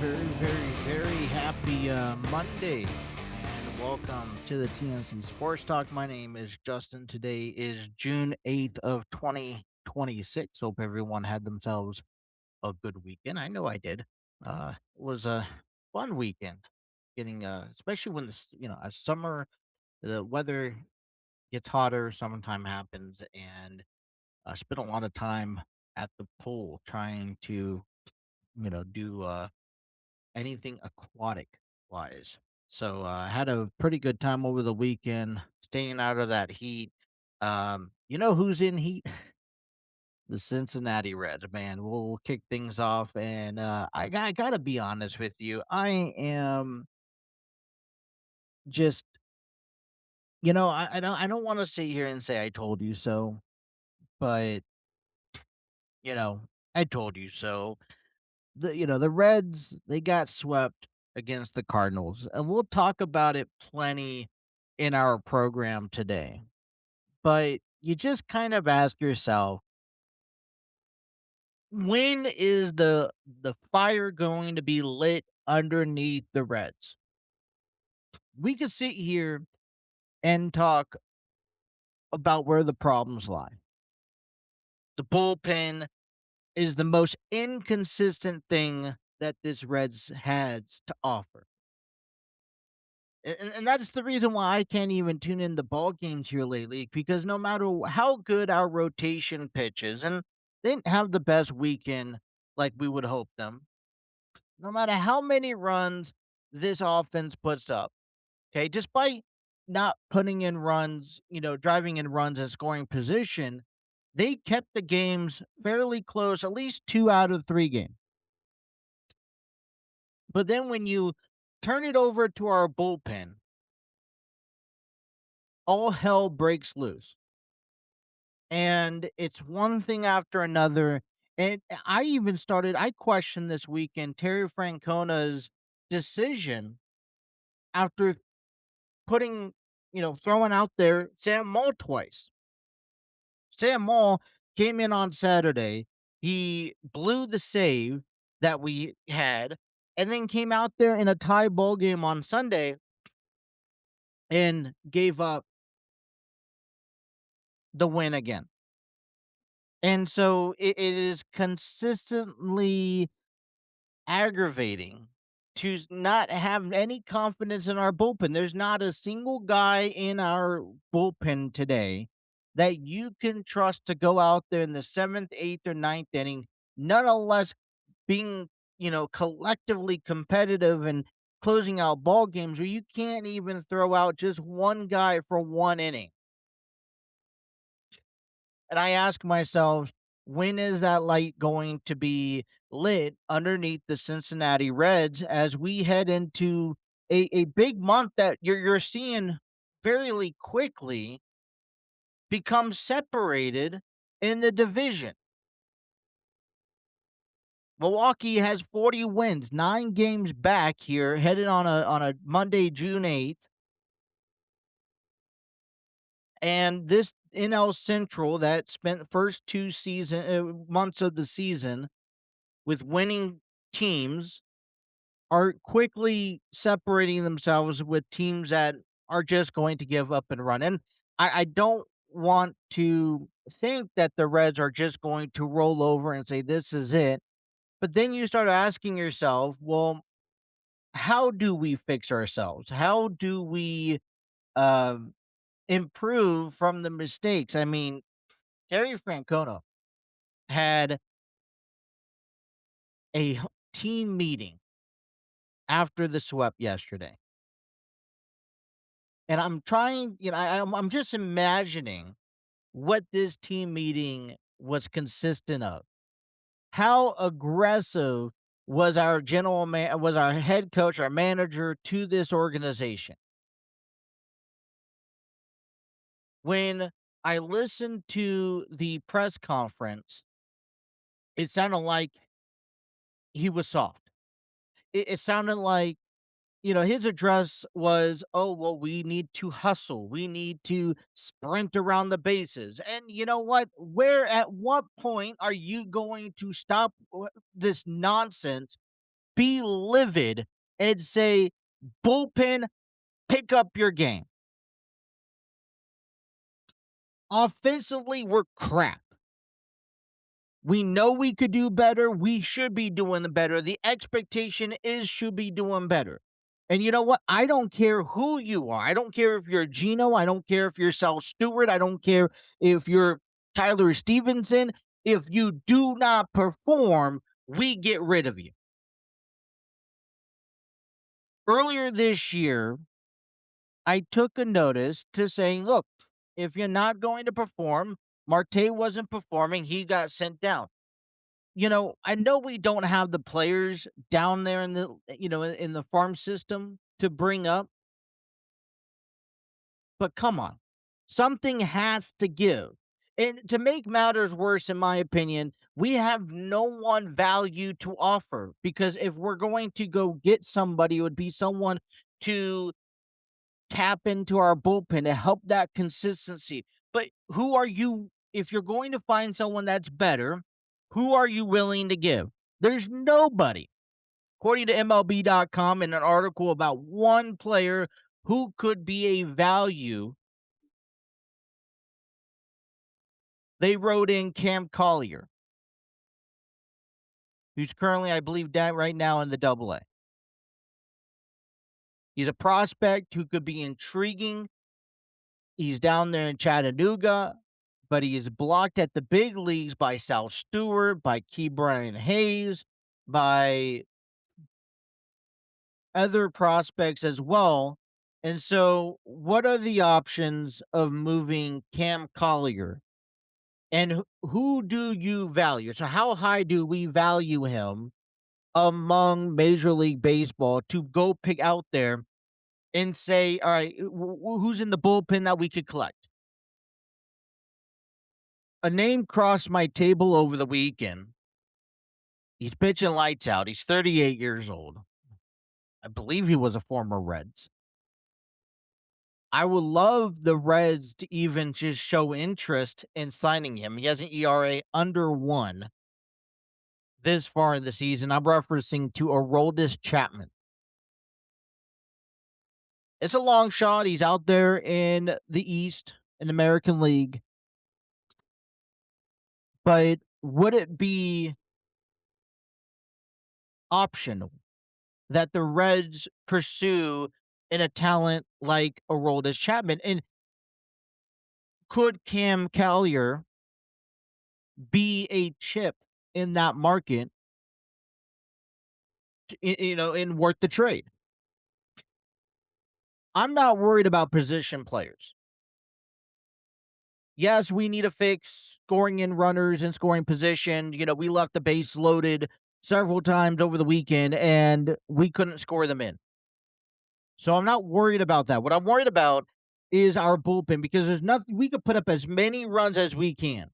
very happy Monday, and welcome to the TNC Sports Talk. My name is Justin. Today is June 8th of 2026. Hope everyone had themselves a good weekend. I know I did. It was a fun weekend. Getting especially when as summer, the weather gets hotter, summertime happens, and I spent a lot of time at the pool trying to do anything aquatic wise. So I had a pretty good time over the weekend, staying out of that heat. You know who's in heat? The Cincinnati Reds, man. We'll kick things off, and I gotta be honest with you. I am just, I don't want to sit here and say I told you so, but you know, I told you so. The Reds, they got swept against the Cardinals, and we'll talk about it plenty in our program today. But you just kind of ask yourself, when is the fire going to be lit underneath the Reds? We could sit here and talk about where the problems lie. The bullpen is the most inconsistent thing that this Reds has to offer. And that's the reason why I can't even tune in the ball games here lately, because no matter how good our rotation pitches, and they didn't have the best weekend like we would hope them, no matter how many runs this offense puts up, okay, despite not putting in runs, driving in runs and scoring position, they kept the games fairly close, at least 2 out of 3 games. But then when you turn it over to our bullpen, all hell breaks loose. And it's one thing after another. And I questioned this weekend Terry Francona's decision after throwing out there Sam Moll twice. Sam Moll came in on Saturday. He blew the save that we had, and then came out there in a tie ball game on Sunday and gave up the win again. And so it is consistently aggravating to not have any confidence in our bullpen. There's not a single guy in our bullpen today that you can trust to go out there in the seventh, eighth, or ninth inning, nonetheless being, collectively competitive and closing out ball games where you can't even throw out just one guy for one inning. And I ask myself, when is that light going to be lit underneath the Cincinnati Reds as we head into a big month that you're seeing fairly quickly become separated in the division? Milwaukee has 40 wins, 9 games back here, headed on a Monday, June 8th. And this NL Central that spent first two months of the season with winning teams are quickly separating themselves with teams that are just going to give up and run. And I don't want to think that the Reds are just going to roll over and say, this is it. But then you start asking yourself, well, how do we fix ourselves? How do we um, improve from the mistakes? I mean, Terry Francona had a team meeting after the sweep yesterday. And I'm trying, I'm just imagining what this team meeting was consistent of. How aggressive was our head coach, our manager to this organization? When I listened to the press conference, it sounded like he was soft. It sounded like, his address was, oh, well, we need to hustle. We need to sprint around the bases. And you know what? At what point are you going to stop this nonsense be livid and say, bullpen, pick up your game. Offensively, we're crap. We know we could do better. We should be doing better. The expectation is should be doing better. And you know what? I don't care who you are. I don't care if you're Gino. I don't care if you're Sal Stewart. I don't care if you're Tyler Stevenson. If you do not perform, we get rid of you. Earlier this year, I took a notice to saying, look, if you're not going to perform, Marte wasn't performing, he got sent down. I know we don't have the players down there in the farm system to bring up, but come on. Something has to give. And to make matters worse, in my opinion, we have no one value to offer because if we're going to go get somebody, it would be someone to tap into our bullpen to help that consistency. But who are you, if you're going to find someone that's better, who are you willing to give? There's nobody. According to MLB.com, in an article about one player who could be a value, they wrote in Cam Collier, who's currently, I believe, down right now in the AA. He's a prospect who could be intriguing. He's down there in Chattanooga, but he is blocked at the big leagues by Sal Stewart, by Ke'Bryan Hayes, by other prospects as well. And so, what are the options of moving Cam Collier? And who do you value? So, how high do we value him among Major League Baseball to go pick out there and say, all right, who's in the bullpen that we could collect? A name crossed my table over the weekend. He's pitching lights out. He's 38 years old. I believe he was a former Reds. I would love the Reds to even just show interest in signing him. He has an ERA under 1 this far in the season. I'm referencing to Aroldis Chapman. It's a long shot. He's out there in the East, in the American League. But would it be optional that the Reds pursue in a talent like Aroldis Chapman? And could Cam Collier be a chip in that market, and worth the trade? I'm not worried about position players. Yes, we need to fix scoring in runners and scoring position. We left the base loaded several times over the weekend and we couldn't score them in. So I'm not worried about that. What I'm worried about is our bullpen because there's nothing, we could put up as many runs as we can.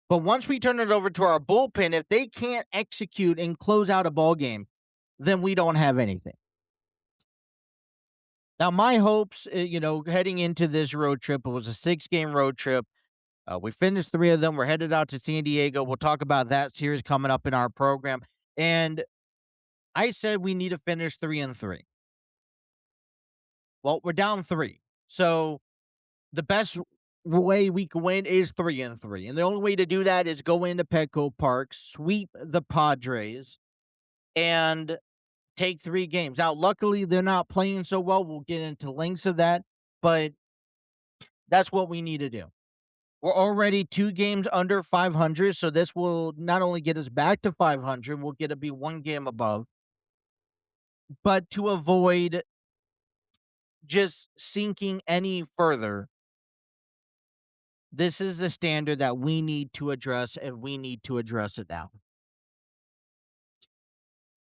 But once we turn it over to our bullpen, if they can't execute and close out a ball game, then we don't have anything. Now, my hopes, heading into this road trip, it was a 6-game road trip. We finished 3 of them. We're headed out to San Diego. We'll talk about that series coming up in our program. And I said we need to finish 3-3. Well, we're down 3. So the best way we can win is 3-3. And the only way to do that is go into Petco Park, sweep the Padres, and take 3 games. Now, luckily, they're not playing so well. We'll get into lengths of that. But that's what we need to do. We're already 2 games under 500, so this will not only get us back to 500, we'll get to be 1 game above. But to avoid just sinking any further, this is the standard that we need to address, and we need to address it now.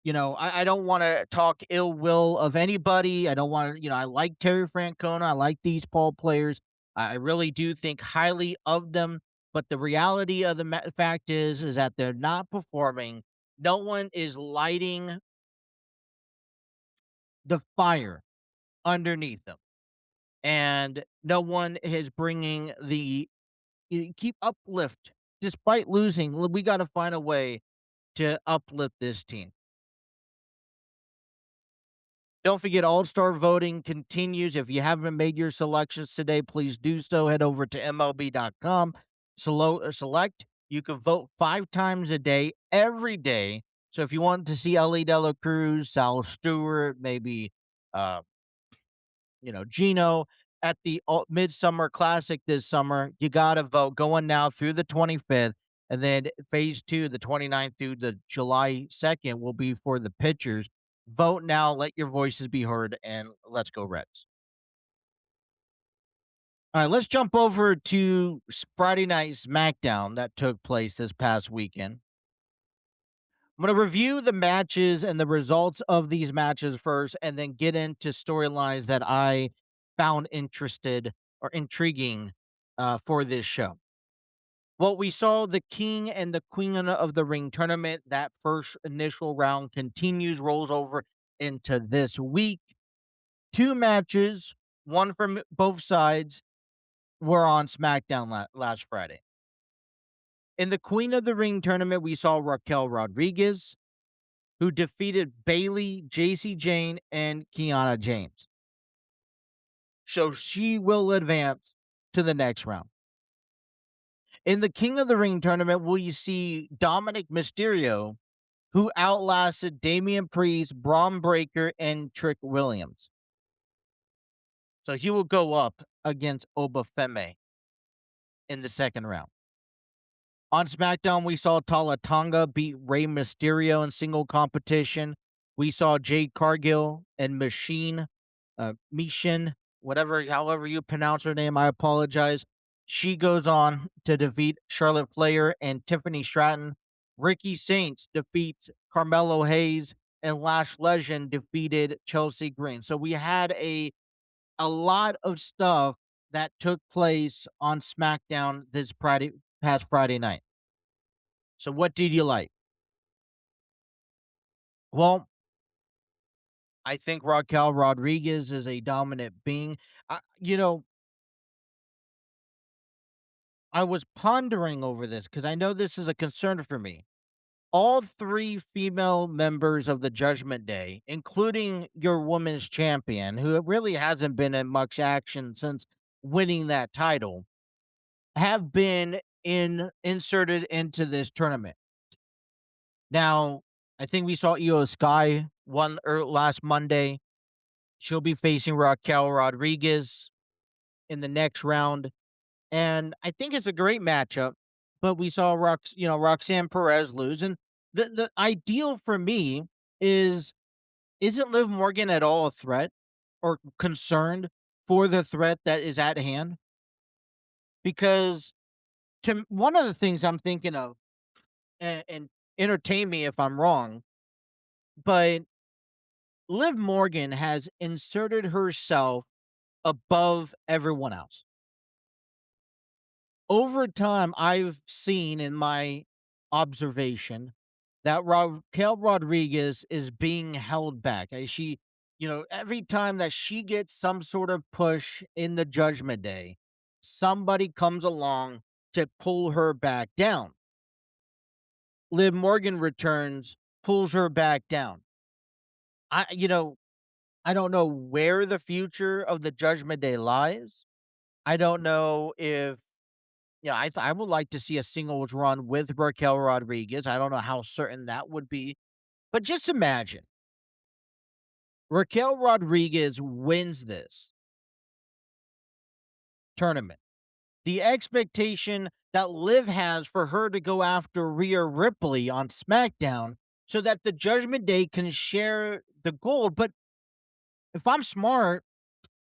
I don't want to talk ill will of anybody. I don't want to, I like Terry Francona. I like these Paul players. I really do think highly of them. But the reality of the fact is that they're not performing. No one is lighting the fire underneath them. And no one is bringing keep uplift. Despite losing, we got to find a way to uplift this team. Don't forget, All Star voting continues. If you haven't made your selections today, please do so. Head over to MLB.com, select. You can vote 5 times a day, every day. So if you want to see Ellie De La Cruz, Sal Stewart, maybe uh, Gino at the Midsummer Classic this summer, you got to vote going now through the 25th. And then phase two, the 29th through the July 2nd, will be for the pitchers. Vote now, let your voices be heard, and let's go Reds. All right, let's jump over to Friday night SmackDown that took place this past weekend. I'm going to review the matches and the results of these matches first, and then get into storylines that I found interested or intriguing for this show. Well, we saw the King and the Queen of the Ring tournament. That first initial round continues, rolls over into this week. 2 matches, one from both sides, were on SmackDown last Friday. In the Queen of the Ring tournament, we saw Raquel Rodriguez, who defeated Bailey, JC Jane, and Kiana James. So she will advance to the next round. In the King of the Ring tournament, will you see Dominic Mysterio, who outlasted Damian Priest, Braun Breaker, and Trick Williams. So he will go up against Obafemi in the second round. On SmackDown, we saw Tala Tonga beat Rey Mysterio in single competition. We saw Jade Cargill and Mishin, however you pronounce her name, I apologize. She goes on to defeat Charlotte Flair and Tiffany Stratton. Ricky Saints defeats Carmelo Hayes, and Lash Legend defeated Chelsea Green. So we had a lot of stuff that took place on SmackDown this past Friday night. So what did you like? Well, I think Raquel Rodriguez is a dominant being. I was pondering over this because I know this is a concern for me. All 3 female members of the Judgment Day, including your women's champion, who really hasn't been in much action since winning that title, have been inserted into this tournament. Now, I think we saw Io Sky won last Monday. She'll be facing Raquel Rodriguez in the next round, and I think it's a great matchup. But we saw Roxanne Perez lose, and the ideal for me is isn't Liv Morgan at all a threat or concerned for the threat that is at hand? Because one of the things I'm thinking of, and entertain me if I'm wrong, but Liv Morgan has inserted herself above everyone else. Over time, I've seen in my observation that Raquel Rodriguez is being held back. Every time that she gets some sort of push in the Judgment Day, somebody comes along to pull her back down. Liv Morgan returns, pulls her back down. I don't know where the future of the Judgment Day lies. I don't know if I would like to see a singles run with Raquel Rodriguez. I don't know how certain that would be, but just imagine Raquel Rodriguez wins this tournament. The expectation that Liv has for her to go after Rhea Ripley on SmackDown so that the Judgment Day can share the gold. But if I'm smart,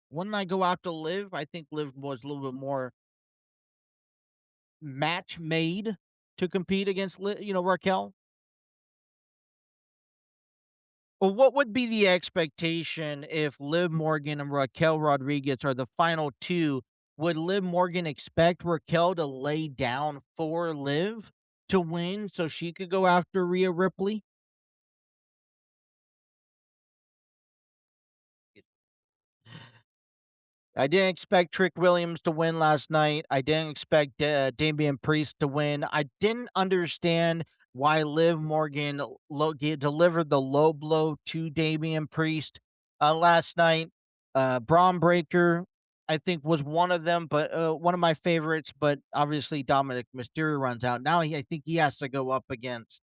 wouldn't I go after Liv? I think Liv was a little bit more match made to compete against Raquel. Well, what would be the expectation if Liv Morgan and Raquel Rodriguez are the final 2? Would Liv Morgan expect Raquel to lay down for Liv to win so she could go after Rhea Ripley? I didn't expect Trick Williams to win last night. I didn't expect Damian Priest to win. I didn't understand why Liv Morgan delivered the low blow to Damian Priest. last night. Braun Breaker, I think, was one of them, but one of my favorites. But obviously, Dominic Mysterio runs out now. I think he has to go up against.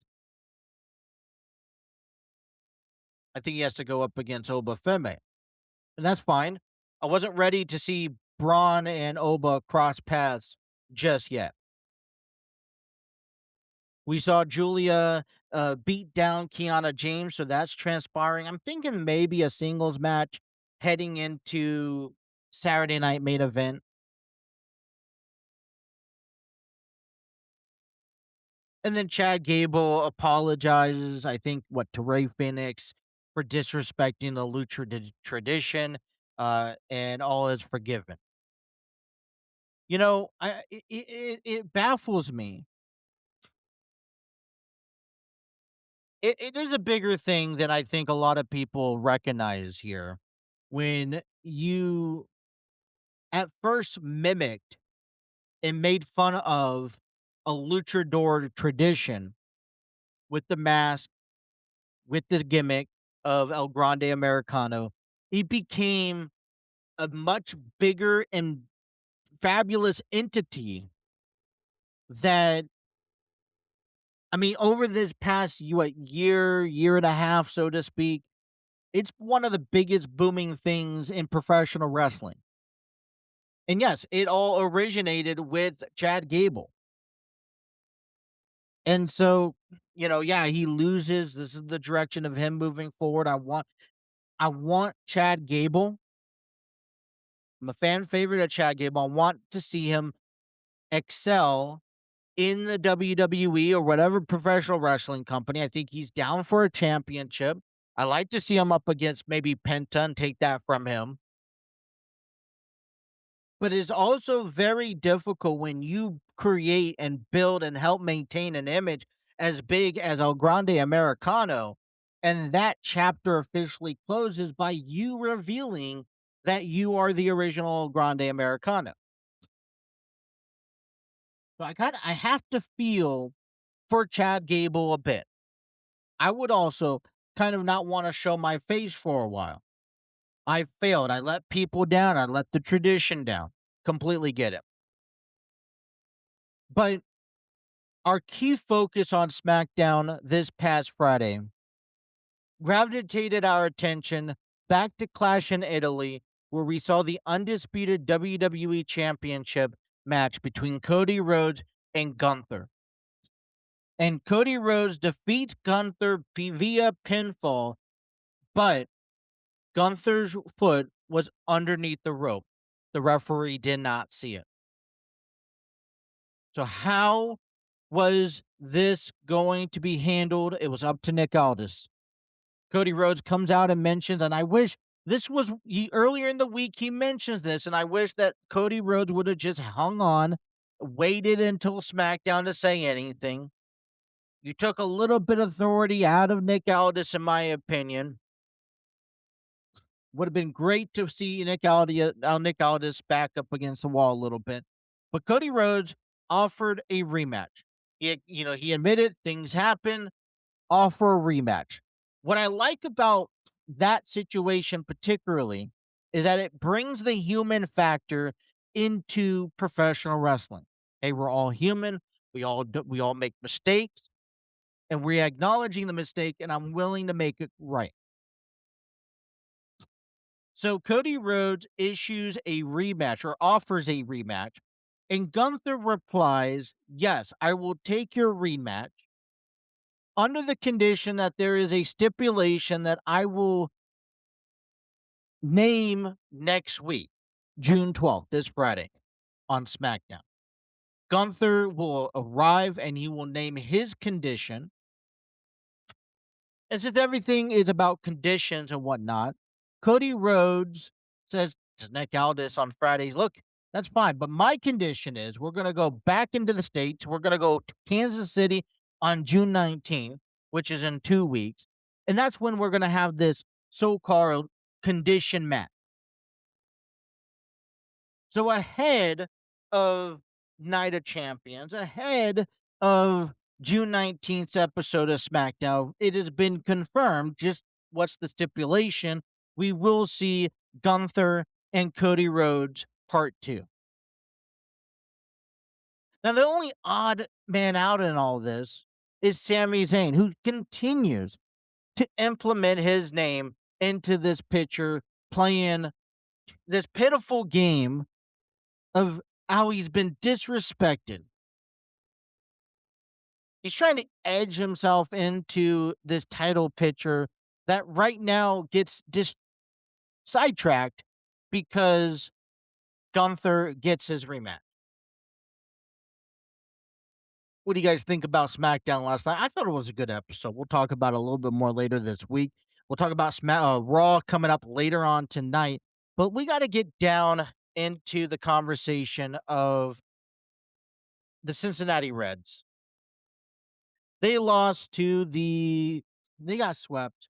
I think he has to go up against Oba Feme, and that's fine. I wasn't ready to see Braun and Oba cross paths just yet. We saw Julia beat down Kiana James, so that's transpiring. I'm thinking maybe a singles match heading into Saturday night main event. And then Chad Gable apologizes, I think, to Ray Phoenix for disrespecting the Lucha tradition, and all is forgiven. It baffles me. It is a bigger thing than I think a lot of people recognize here. When you at first mimicked and made fun of a luchador tradition with the mask, with the gimmick of El Grande Americano, it became a much bigger and fabulous entity that, I mean, over this past year and a half, so to speak, it's one of the biggest booming things in professional wrestling. And yes, it all originated with Chad Gable. And so, yeah, he loses. This is the direction of him moving forward. I want Chad Gable. I'm a fan favorite of Chad Gable. I want to see him excel in the WWE or whatever professional wrestling company. I think he's down for a championship. I like to see him up against maybe Penta and take that from him. But it's also very difficult when you create and build and help maintain an image as big as El Grande Americano, and that chapter officially closes by you revealing that you are the original El Grande Americano. So I have to feel for Chad Gable a bit. I would also kind of not want to show my face for a while. I failed. I let people down. I let the tradition down. Completely get it. But our key focus on SmackDown this past Friday gravitated our attention back to Clash in Italy, where we saw the undisputed WWE Championship match between Cody Rhodes and Gunther. And Cody Rhodes defeats Gunther via pinfall, but Gunther's foot was underneath the rope. The referee did not see it. So how was this going to be handled? It was up to Nick Aldis. Cody Rhodes comes out and mentions, and I wish earlier in the week he mentions this, and I wish that Cody Rhodes would have just hung on, waited until SmackDown to say anything. You took a little bit of authority out of Nick Aldis, in my opinion. Would have been great to see Nick Aldis back up against the wall a little bit. But Cody Rhodes offered a rematch. He admitted things happen, offer a rematch. What I like about that situation particularly is that it brings the human factor into professional wrestling. Hey, we're all human. We all make mistakes, and we're acknowledging the mistake, and I'm willing to make it right. So Cody Rhodes issues a rematch or offers a rematch, and Gunther replies, "Yes, I will take your rematch under the condition that there is a stipulation that I will name next week, June 12th, this Friday on SmackDown." Gunther will arrive and he will name his condition. And since everything is about conditions and whatnot, Cody Rhodes says to Nick Aldis on Fridays, "Look, that's fine. But my condition is we're going to go back into the States. We're going to go to Kansas City on June 19th, which is in 2 weeks. And that's when we're going to have this so-called condition match." So ahead of Night of Champions, ahead of June 19th episode of SmackDown, it has been confirmed just what's the stipulation. we will see Gunther and Cody Rhodes Part 2. Now, the only odd man out in all this is Sami Zayn, who continues to implement his name into this picture, playing this pitiful game of how he's been disrespected. He's trying to edge himself into this title picture that right now gets sidetracked because Gunther gets his rematch. What do you guys think about SmackDown last night? I thought it was a good episode. We'll talk about it a little bit more later this week. We'll talk about Raw coming up later on tonight. But we got to get down into the conversation of the Cincinnati Reds. They lost they got swept.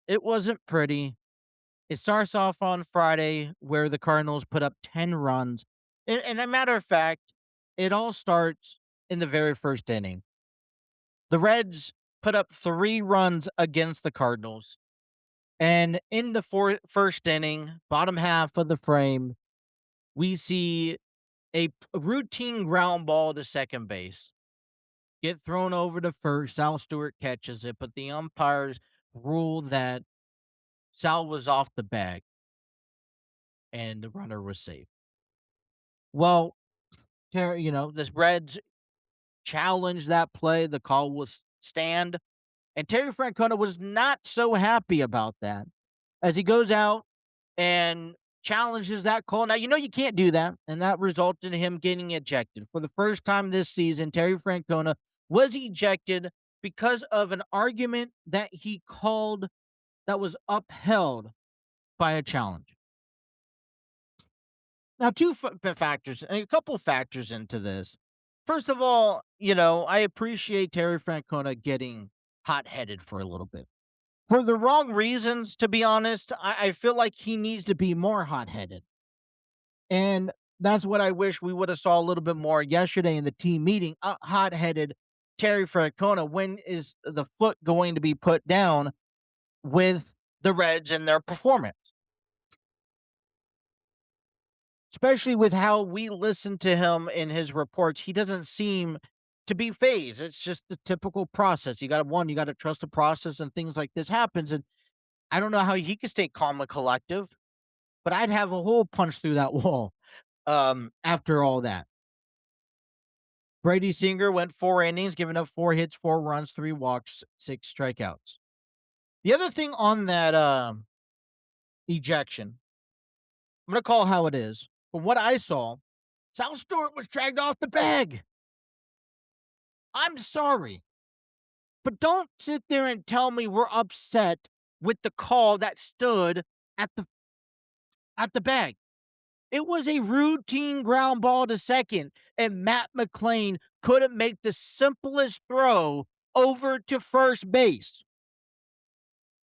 It wasn't pretty. It starts off on Friday where the Cardinals put up 10 runs. And a matter of fact, it all starts in the very first inning. The Reds put up 3 runs against the Cardinals. And in the first inning, bottom half of the frame, we see a routine ground ball to second base get thrown over to first. Sal Stewart catches it, but the umpires rule that Sal was off the bag and the runner was safe. Well, the Reds challenged that play. The call was stand. And Terry Francona was not so happy about that as he goes out and challenges that call. Now, you can't do that, and that resulted in him getting ejected. For the first time this season, Terry Francona was ejected because of an argument that he called that was upheld by a challenge. Now, a couple factors into this. First of all, I appreciate Terry Francona getting hot-headed for a little bit. For the wrong reasons, to be honest, I feel like he needs to be more hot-headed. And that's what I wish we would have saw a little bit more yesterday in the team meeting. Hot-headed Terry Francona. When is the foot going to be put down with the Reds and their performance? Especially with how we listen to him in his reports, he doesn't seem to be phased. It's just the typical process. You got to trust the process, and things like this happens. And I don't know how he can stay calm and collective, but I'd have a hole punched through that wall after all that. Brady Singer went 4 innings, giving up 4 hits, 4 runs, 3 walks, 6 strikeouts. The other thing on that ejection, I'm going to call how it is. From what I saw, Sal Stewart was dragged off the bag. I'm sorry, but don't sit there and tell me we're upset with the call that stood at the bag. It was a routine ground ball to second, and Matt McLain couldn't make the simplest throw over to first base.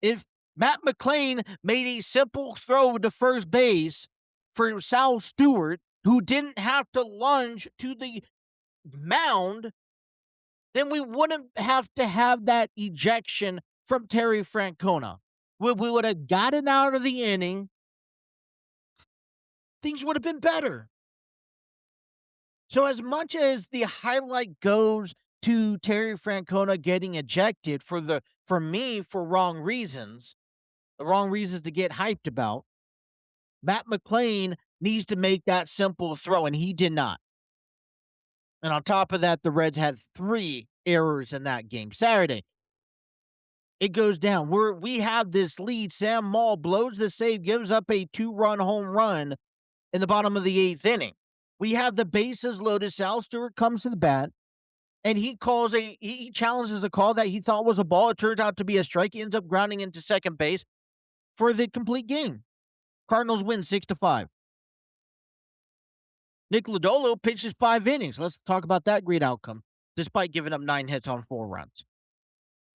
If Matt McLain made a simple throw to first base for Sal Stewart, who didn't have to lunge to the mound, then we wouldn't have to have that ejection from Terry Francona. We would have gotten out of the inning. Things would have been better. So as much as the highlight goes to Terry Francona getting ejected for wrong reasons, the wrong reasons to get hyped about, Matt McLain needs to make that simple throw, and he did not. And on top of that, the Reds had 3 errors in that game. Saturday, it goes down. We have this lead. Sam Moll blows the save, gives up a 2-run home run in the bottom of the 8th inning. We have the bases loaded. Sal Stewart comes to the bat, and he challenges a call that he thought was a ball. It turns out to be a strike. He ends up grounding into second base for the complete game. Cardinals win 6-5. Nick Lodolo pitches 5 innings. Let's talk about that great outcome, despite giving up 9 hits on 4 runs.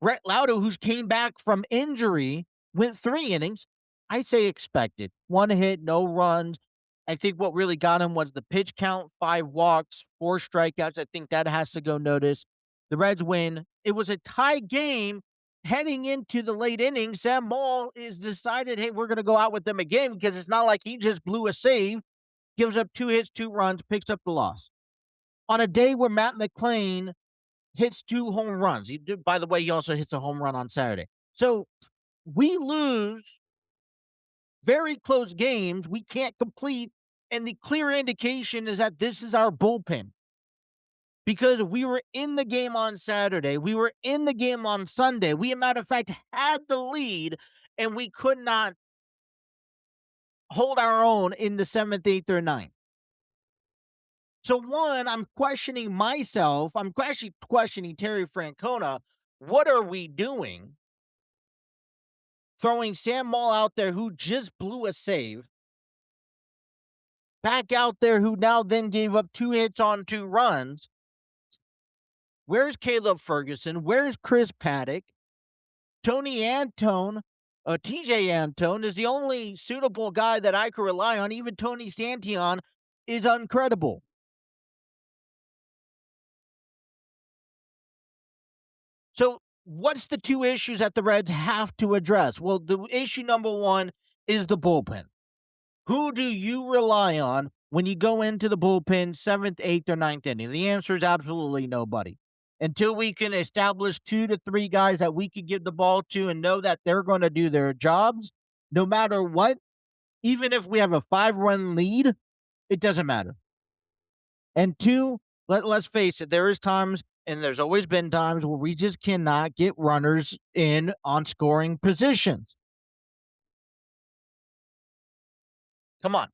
Brett Laudo, who's came back from injury, went 3 innings. I say expected. 1 hit, no runs. I think what really got him was the pitch count, 5 walks, 4 strikeouts. I think that has to go noticed. The Reds win. It was a tie game, heading into the late innings, Sam Moll is decided, hey, we're going to go out with them again because it's not like he just blew a save, gives up 2 hits, 2 runs, picks up the loss. On a day where Matt McClain hits 2 home runs. By the way, he also hits a home run on Saturday. So we lose very close games we can't complete, and the clear indication is that this is our bullpen. Because we were in the game on Saturday, we were in the game on Sunday. We, matter of fact, had the lead, and we could not hold our own in the 7th, 8th, or 9th. So, one, I'm questioning myself. I'm actually questioning Terry Francona. What are we doing? Throwing Sam Moll out there, who just blew a save, back out there, who now then gave up 2 hits on 2 runs. Where's Caleb Ferguson? Where's Chris Paddock? Tony Antone, TJ Antone is the only suitable guy that I could rely on. Even Tony Santillan is uncredible. So, what's the 2 issues that the Reds have to address? Well, the issue number 1 is the bullpen. Who do you rely on when you go into the bullpen 7th, 8th, or 9th inning? The answer is absolutely nobody. Until we can establish 2 to 3 guys that we can give the ball to and know that they're going to do their jobs, no matter what, even if we have a 5-run lead, it doesn't matter. And 2, let's face it, there is times, and there's always been times, where we just cannot get runners in on scoring positions. Come on.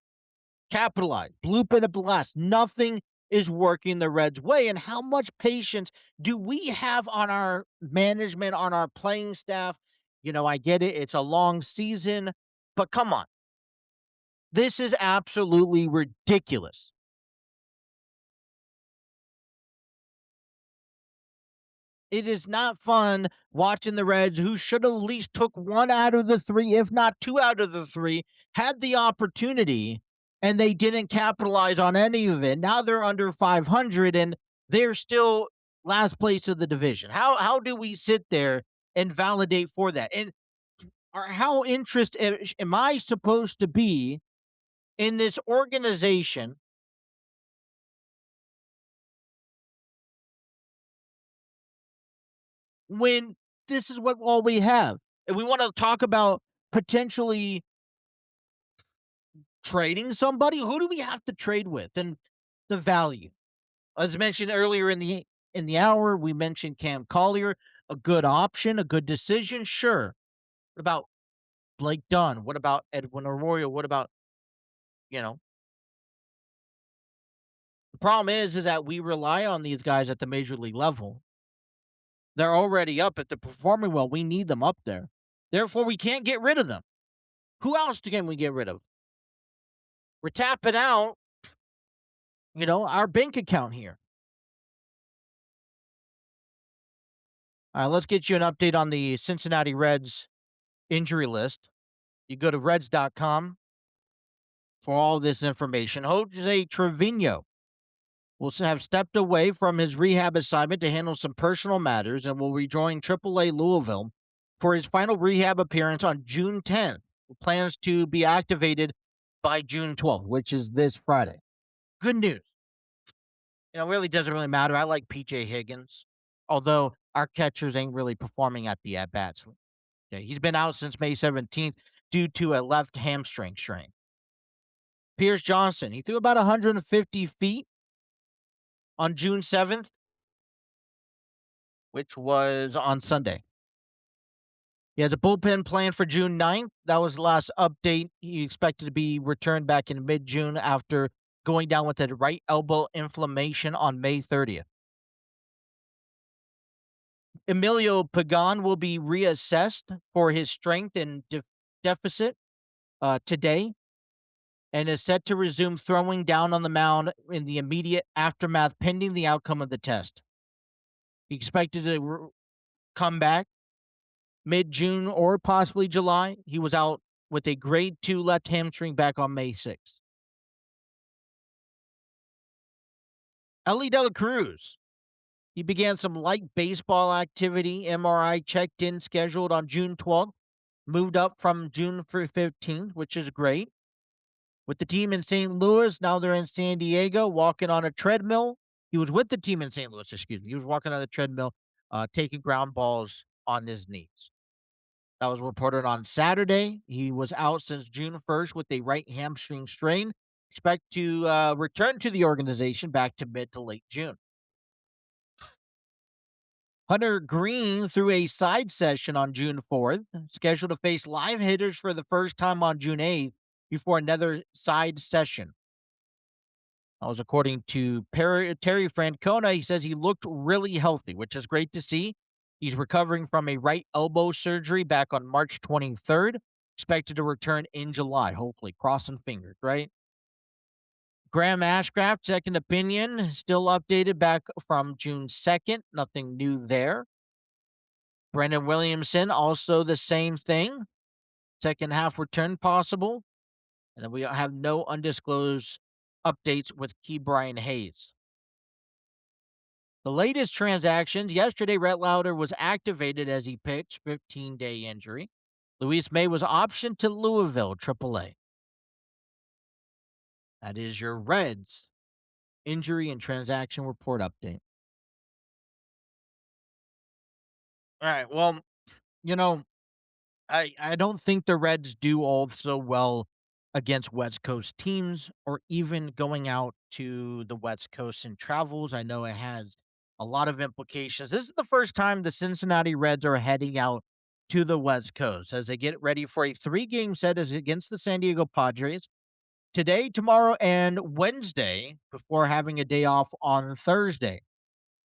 Capitalize. Bloop and a blast. Nothing is working the Reds' way. And how much patience do we have on our management, on our playing staff? I get it. It's a long season, but come on. This is absolutely ridiculous. It is not fun watching the Reds, who should have at least took 1 out of the 3, if not 2 out of the 3, had the opportunity, and they didn't capitalize on any of it. Now they're under 500, and they're still last place of the division. How do we sit there and validate for that? And how interested am I supposed to be in this organization when this is what all we have? And we want to talk about potentially trading somebody. Who do we have to trade with? And the value. As mentioned earlier in the hour, we mentioned Cam Collier, a good option, a good decision, sure. What about Blake Dunn? What about Edwin Arroyo? What about, the problem is that we rely on these guys at the major league level. They're already up. If they're performing well, we need them up there. Therefore, we can't get rid of them. Who else can we get rid of? We're tapping out, our bank account here. All right, let's get you an update on the Cincinnati Reds injury list. You go to Reds.com for all this information. Jose Trevino will have stepped away from his rehab assignment to handle some personal matters and will rejoin AAA Louisville for his final rehab appearance on June 10th. Plans to be activated by June 12th, which is this Friday. Good news. It really doesn't really matter. I like PJ Higgins, although our catchers ain't really performing at the at-bats. Okay, he's been out since May 17th due to a left hamstring strain. Pierce Johnson, he threw about 150 feet on June 7th, which was on Sunday. He has a bullpen plan for June 9th. That was the last update. He expected to be returned back in mid-June after going down with a right elbow inflammation on May 30th. Emilio Pagan will be reassessed for his strength and deficit today and is set to resume throwing down on the mound in the immediate aftermath pending the outcome of the test. He expected to come back mid-June or possibly July. He was out with a grade 2 left hamstring back on May 6th. Ellie De La Cruz. He began some light baseball activity. MRI checked in scheduled on June 12th, moved up from June 15th, which is great. With the team in St. Louis, now they're in San Diego, walking on a treadmill. He was with the team in St. Louis, excuse me. He was walking on the treadmill, taking ground balls on his knees. That was reported on Saturday. He was out since June 1st with a right hamstring strain. Expect to return to the organization back to mid to late June. Hunter Green threw a side session on June 4th, scheduled to face live hitters for the first time on June 8th before another side session. That was according to Terry Francona. He says he looked really healthy, which is great to see. He's recovering from a right elbow surgery back on March 23rd. Expected to return in July, hopefully. Crossing fingers, right? Graham Ashcraft, second opinion, still updated back from June 2nd. Nothing new there. Brendan Williamson, also the same thing. Second half return possible. And then we have no undisclosed updates with Key Brian Hayes. The latest transactions yesterday, Rhett Lauder was activated as he pitched, 15-day injury. Luis May was optioned to Louisville, AAA. That is your Reds injury and transaction report update. All right. Well, you know, I don't think the Reds do all so well against West Coast teams or even going out to the West Coast in travels. I know it has a lot of implications. This is the first time the Cincinnati Reds are heading out to the West Coast as they get ready for a 3-game set as against the San Diego Padres today, tomorrow, and Wednesday before having a day off on Thursday.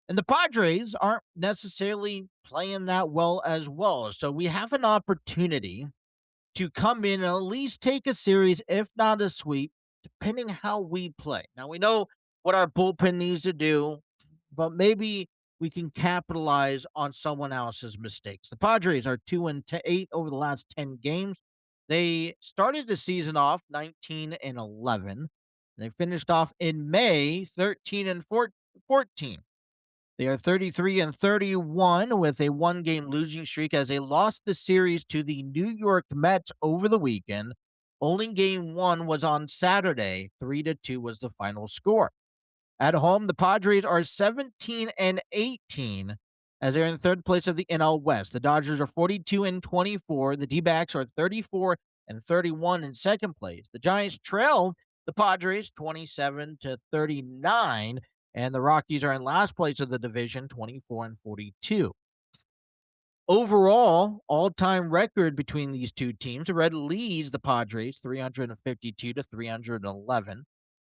And the Padres aren't necessarily playing that well as well. So we have an opportunity to come in and at least take a series, if not a sweep, depending how we play. Now we know what our bullpen needs to do, but maybe we can capitalize on someone else's mistakes. The Padres are 2-8 over the last 10 games. They started the season off 19-11. They finished off in May 13-14. They are 33-31 with a 1-game losing streak as they lost the series to the New York Mets over the weekend. Only game 1 was on Saturday. 3-2 was the final score. At home, the Padres are 17-18 as they're in third place of the NL West. The Dodgers are 42-24. The D-backs are 34-31 in second place. The Giants trail the Padres 27-39. And the Rockies are in last place of the division, 24-42. Overall, all-time record between these two teams, the Red leads the Padres 352-311.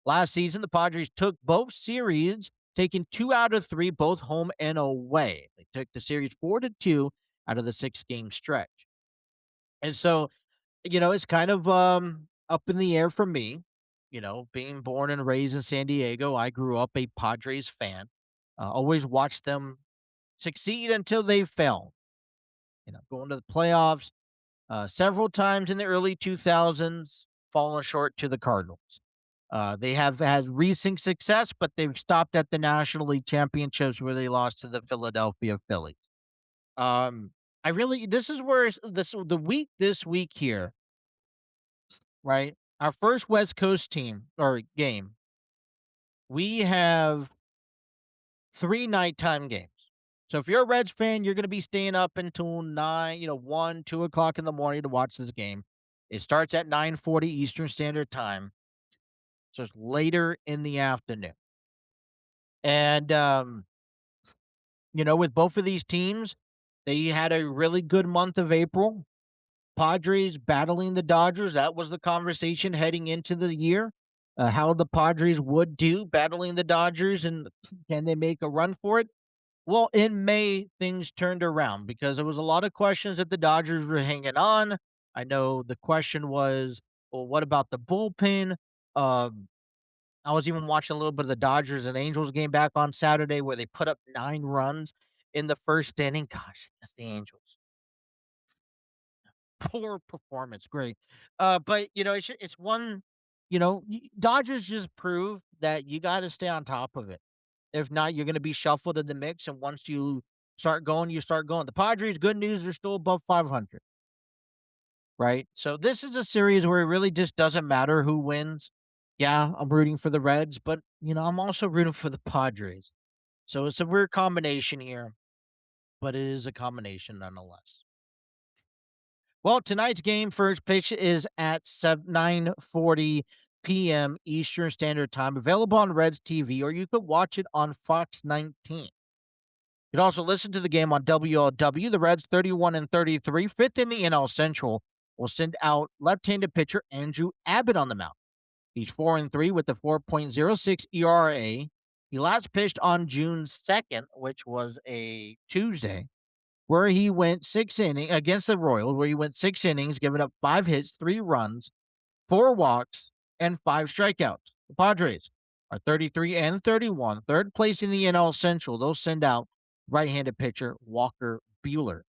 Last season, the Padres took both series, taking 2 out of 3, both home and away. They took the series 4-2 out of the 6-game stretch. And so, it's kind of up in the air for me. Being born and raised in San Diego, I grew up a Padres fan. Always watched them succeed until they fell. Going to the playoffs several times in the early 2000s, falling short to the Cardinals. They have had recent success, but they've stopped at the National League Championships where they lost to the Philadelphia Phillies. This is where this week here, right? Our first West Coast team or game, we have 3 nighttime games. So if you're a Reds fan, you're going to be staying up until 1, 2 o'clock in the morning to watch this game. It starts at 9:40 Eastern Standard Time. So it's later in the afternoon. And, with both of these teams, they had a really good month of April. Padres battling the Dodgers. That was the conversation heading into the year. How the Padres would do battling the Dodgers and can they make a run for it? Well, in May, things turned around because there was a lot of questions that the Dodgers were hanging on. I know the question was, well, what about the bullpen? I was even watching a little bit of the Dodgers and Angels game back on Saturday where they put up 9 runs in the first inning. Gosh, that's the Angels. Poor performance, great. But it's one. Dodgers just prove that you got to stay on top of it. If not, you're going to be shuffled in the mix. And once you start going, you start going. The Padres, good news, they're still above 500, right? So this is a series where it really just doesn't matter who wins. Yeah, I'm rooting for the Reds, but I'm also rooting for the Padres. So it's a weird combination here, but it is a combination nonetheless. Well, tonight's game first pitch is at 9:40 p.m. Eastern Standard Time, available on Reds TV, or you could watch it on Fox 19. You can also listen to the game on WLW. The Reds 31 and 33, fifth in the NL Central, will send out left-handed pitcher Andrew Abbott on the mound. He's 4 and 3 with a 4.06 ERA. He last pitched on June 2nd, which was a Tuesday, where he went 6 innings against the Royals, where he went 6 innings, giving up 5 hits, 3 runs, 4 walks, and 5 strikeouts. The Padres are 33 and 31, third place in the NL Central. They'll send out right-handed pitcher Walker Buehler.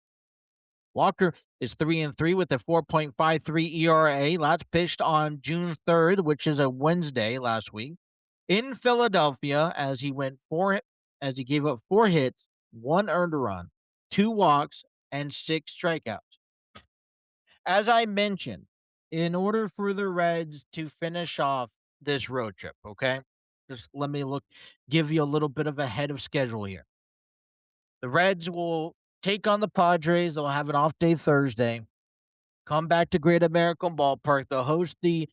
Walker is 3 and 3 with a 4.53 ERA. Last pitched on June 3rd, which is a Wednesday last week, in Philadelphia, as he gave up 4 hits, 1 earned run, 2 walks, and 6 strikeouts. As I mentioned, in order for the Reds to finish off this road trip, okay? Just let me give you a little bit of a head of schedule here. The Reds will take on the Padres. They'll have an off day Thursday. Come back to Great American Ballpark. They'll host the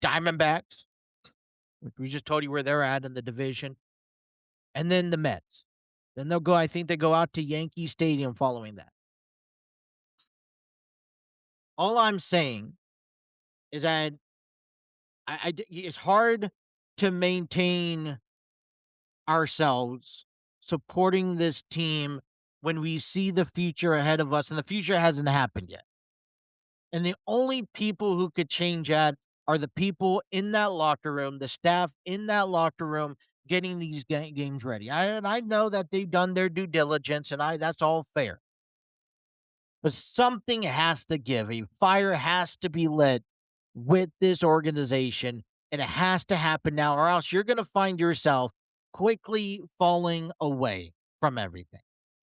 Diamondbacks, which we just told you where they're at in the division, and then the Mets. Then I think they go out to Yankee Stadium following that. All I'm saying is that it's hard to maintain ourselves supporting this team when we see the future ahead of us, and the future hasn't happened yet. And the only people who could change that are the people in that locker room, the staff in that locker room, getting these games ready. I know that they've done their due diligence, and that's all fair. But something has to give. A fire has to be lit with this organization, and it has to happen now, or else you're going to find yourself quickly falling away from everything.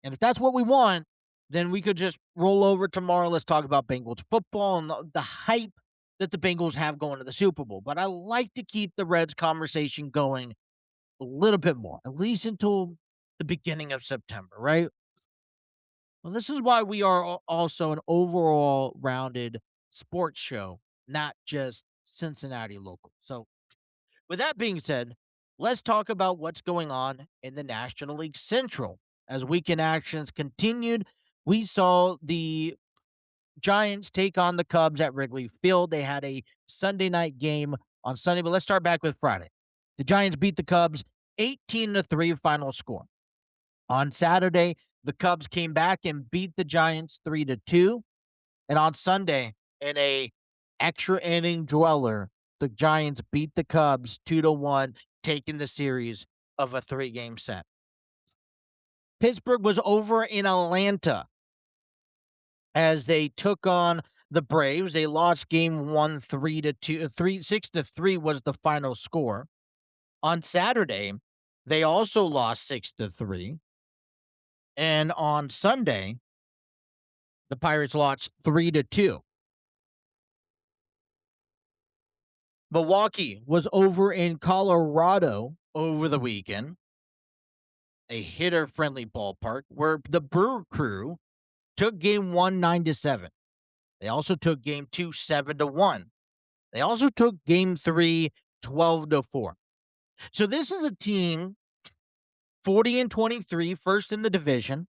And if that's what we want, then we could just roll over tomorrow. Let's talk about Bengals football and the hype that the Bengals have going to the Super Bowl. But I like to keep the Reds conversation going a little bit more, at least until the beginning of September, right? Well, this is why we are also an overall rounded sports show, not just Cincinnati local. So, with that being said, let's talk about what's going on in the National League Central. As weekend actions continued, we saw the Giants take on the Cubs at Wrigley Field. They had a Sunday night game on Sunday, but let's start back with Friday. The Giants beat the Cubs 18-3 final score. On Saturday, the Cubs came back and beat the Giants 3-2. And on Sunday, in a extra inning dweller, the Giants beat the Cubs 2-1, taking the series of a 3-game set. Pittsburgh was over in Atlanta as they took on the Braves. They lost game 1 3-2. 6-3 was the final score. On Saturday, they also lost 6-3. And on Sunday, the Pirates lost 3-2. Milwaukee was over in Colorado over the weekend, a hitter-friendly ballpark, where the Brew Crew took game 1 9-7. They also took game 2 7-1. They also took game 3 12-4. So this is a team 40 and 23, first in the division,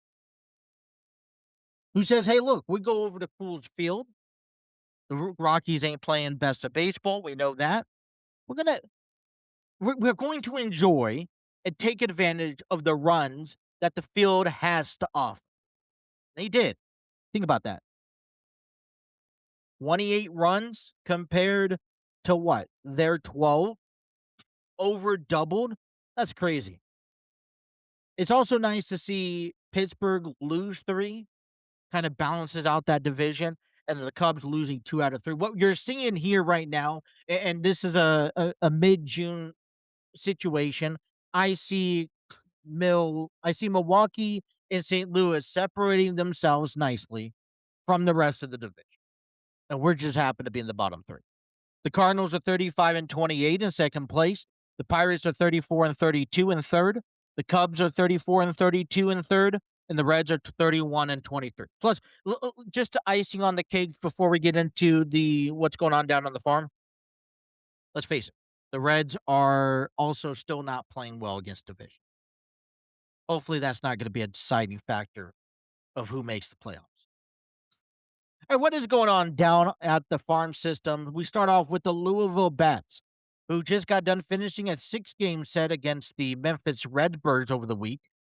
who says, hey, look, we go over to Coors Field. The Rockies ain't playing best of baseball. We know that. We're going to enjoy and take advantage of the runs that the field has to offer. They did. Think about that. 28 runs compared to what? Their 12? Over doubled? That's crazy. It's also nice to see Pittsburgh lose 3, kind of balances out that division, and the Cubs losing 2 out of 3. What you're seeing here right now, and this is a mid-June situation, I see Milwaukee and St. Louis separating themselves nicely from the rest of the division. And we're just happen to be in the bottom three. The Cardinals are 35-28 in second place. The Pirates are 34-32 in third. The Cubs are 34-32 in third. And the Reds are 31-23. Plus, just icing on the cake before we get into what's going on down on the farm. Let's face it, the Reds are also still not playing well against division. Hopefully, that's not going to be a deciding factor of who makes the playoffs. All right, what is going on down at the farm system? We start off with the Louisville Bats, who just got done finishing a 6-game set against the Memphis Redbirds over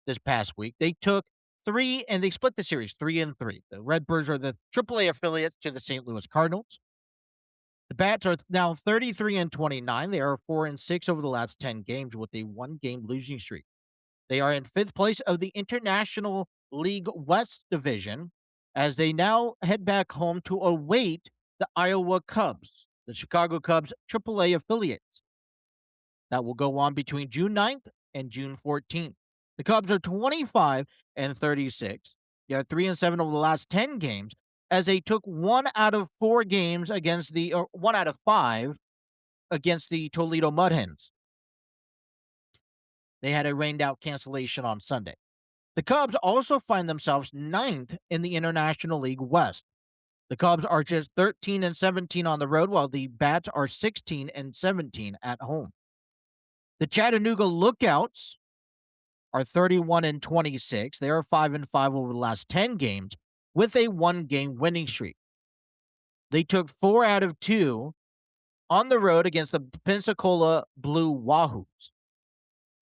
this past week. They took 3 and they split the series 3-3. The Redbirds are the AAA affiliates to the St. Louis Cardinals. The Bats are now 33-29. They are 4-6 over the last 10 games with a 1-game losing streak. They are in 5th place of the International League West Division as they now head back home to await the Iowa Cubs, the Chicago Cubs AAA affiliates. That will go on between June 9th and June 14th. The Cubs are 25-36. They are 3-7 over the last 10 games as they took 1 out of 4 games or 1 out of 5 against the Toledo Mud Hens. They had a rained-out cancellation on Sunday. The Cubs also find themselves 9th in the International League West. The Cubs are just 13-17 on the road, while the Bats are 16-17 at home. The Chattanooga Lookouts are 31-26. They are 5-5 over the last 10 games with a 1-game winning streak. They took 4 out of 2 on the road against the Pensacola Blue Wahoos.